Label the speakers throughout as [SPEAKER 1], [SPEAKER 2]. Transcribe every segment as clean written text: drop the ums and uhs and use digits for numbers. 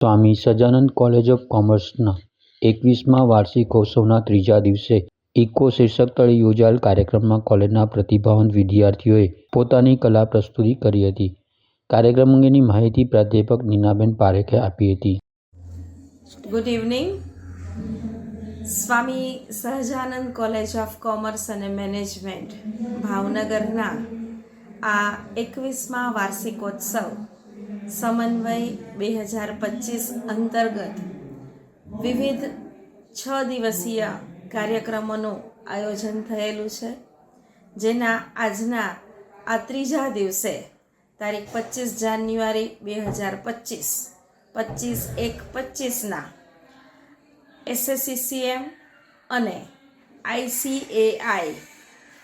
[SPEAKER 1] Swami Sahajanand college of કોમર્સના 21મા વાર્ષિકોત્સવના ત્રીજા દિવસે eco શીર્ષક તળે યોજાયેલ કાર્યક્રમમાં કોલેજના પ્રતિભાવંત વિદ્યાર્થીઓએ પોતાની કલા પ્રસ્તુતિ કરી હતી. કાર્યક્રમ અંગેની માહિતી પ્રાધ્યાપક નીનાબેન પારેખે આપી હતી.
[SPEAKER 2] Good evening. Swami Sahajanand college of commerce અને મેનેજમેન્ટ ભાવનગરના આ 21મા વાર્ષિકોત્સવ સમન્વય 2025 અંતર્ગત વિવિધ 6 દિવસીય કાર્યક્રમોનું આયોજન થયેલું છે, જેના આજના આ ત્રીજા દિવસે તારીખ 25 જાન્યુઆરી 2025 25/1/25ના SSCCM અને ICAI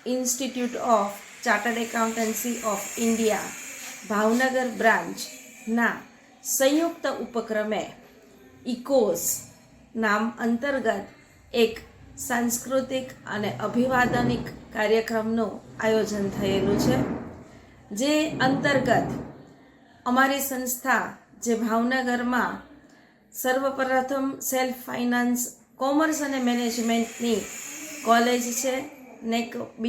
[SPEAKER 2] institute of chartered accountancy of India Bhavnagar બ્રાન્ચના સંયુક્ત ઉપક્રમે ઇકોઝ નામ અંતર્ગત એક સાંસ્કૃતિક અને અભિવાદનિક કાર્યક્રમનું આયોજન થયેલું છે, જે અંતર્ગત અમારી સંસ્થા જે ભાવનગરમાં સર્વપ્રથમ સેલ્ફ ફાઇનાન્સ કોમર્સ અને મેનેજમેન્ટની કોલેજ છે, નેક B+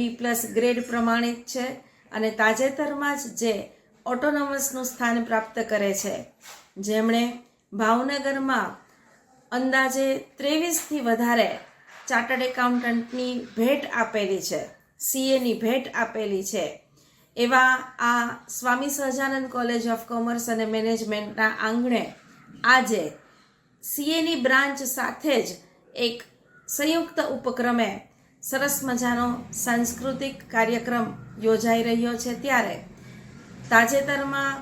[SPEAKER 2] ગ્રેડ પ્રમાણિત છે અને તાજેતરમાં જ જે ઓટોનોમસનું સ્થાન પ્રાપ્ત કરે છે, જેમણે ભાવનગરમાં અંદાજે 23થી વધારે ચાર્ટર્ડ એકાઉન્ટન્ટની ભેટ આપેલી છે, CAની ભેટ આપેલી છે, એવા આ સ્વામી સહજાનંદ કોલેજ ઓફ કોમર્સ અને મેનેજમેન્ટના આંગણે આજે CAની બ્રાન્ચ સાથે જ એક સંયુક્ત ઉપક્રમે સરસ મજાનો સાંસ્કૃતિક કાર્યક્રમ યોજાઈ રહ્યો છે. ત્યારે તાજેતરમાં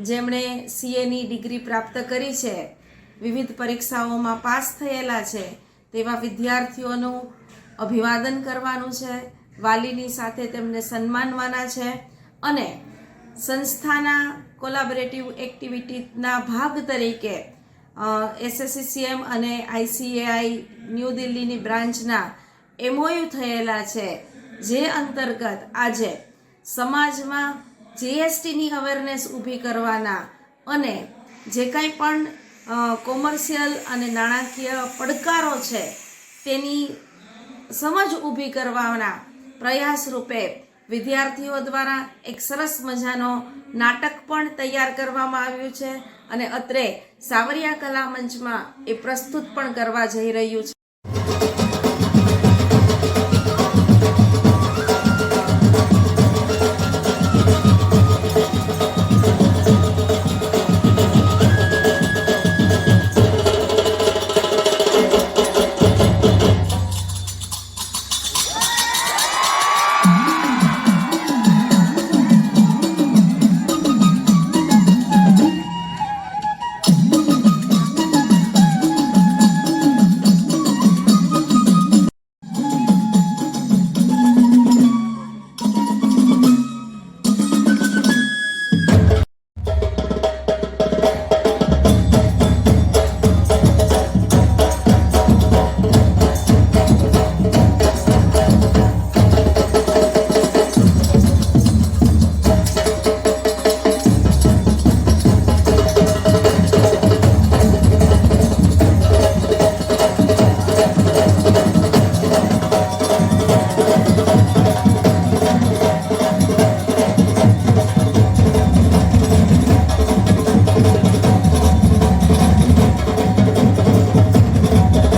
[SPEAKER 2] જેમણે CAની ડિગ્રી પ્રાપ્ત કરી છે, વિવિધ પરીક્ષાઓમાં પાસ થયેલા છે, તેવા વિદ્યાર્થીઓનું અભિવાદન કરવાનું છે, વાલીની સાથે તેમને સન્માનવાના છે અને સંસ્થાના કોલાબરેટિવ એક્ટિવિટીના ભાગ તરીકે SSCCM અને ICAI ન્યૂ દિલ્હીની બ્રાન્ચના MOU થયેલા છે, જે અંતર્ગત આજે સમાજમાં GSTની અવેરનેસ ઊભી કરવાના અને જે કાંઈ પણ કોમર્શિયલ અને નાણાકીય પડકારો છે તેની સમજ ઊભી કરવાના પ્રયાસ રૂપે વિદ્યાર્થીઓ દ્વારા એક સરસ મજાનો નાટક પણ તૈયાર કરવામાં આવ્યું છે અને અત્રે સાવરિયા કલા મંચમાં એ પ્રસ્તુત પણ કરવા જઈ રહ્યું છે.